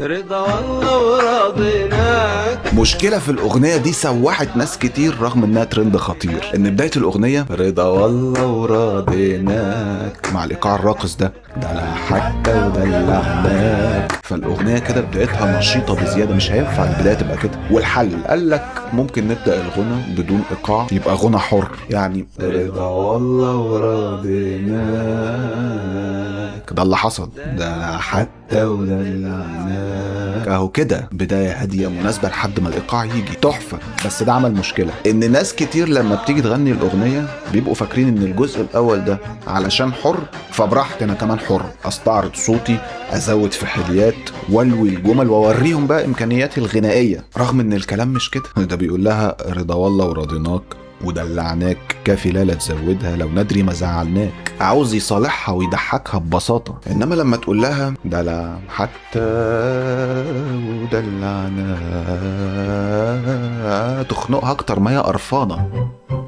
رضا والله وراضيناك. مشكلة في الأغنية دي سوحت ناس كتير رغم إنها ترند خطير، إن بداية الأغنية رضا والله وراضيناك مع الإيقاع الراقص ده لا حتى ودلعناك، فالأغنية كده بدايتها نشيطة بزيادة، مش هينفع البداية تبقى كده. والحل قال لك ممكن نبدأ الغنى بدون إيقاع، يبقى غنى حر، يعني رضا والله وراضيناك. ده اللي حصل، ده حتى ودلعناك اهو كده، بداية هادية مناسبة لحد ما الإيقاع يجي، تحفة. بس ده عمل مشكلة، إن ناس كتير لما بتيجي تغني الأغنية بيبقوا فاكرين إن الجزء الأول ده علشان حر فبراحتي أنا كمان حر أستعرض صوتي، أزود في حليات والوي الجمل وأوريهم بقى إمكانياتي الغنائية، رغم إن الكلام مش كده. ده بيقول لها رضا والله وراضيناك ودلعناك، كافي لا تزودها لو ندري ما زعلناك. عاوز يصالحها ويضحكها ببساطة، انما لما تقول لها دلع حتى ودلعنا تخنقها اكتر ما هي قرفانة.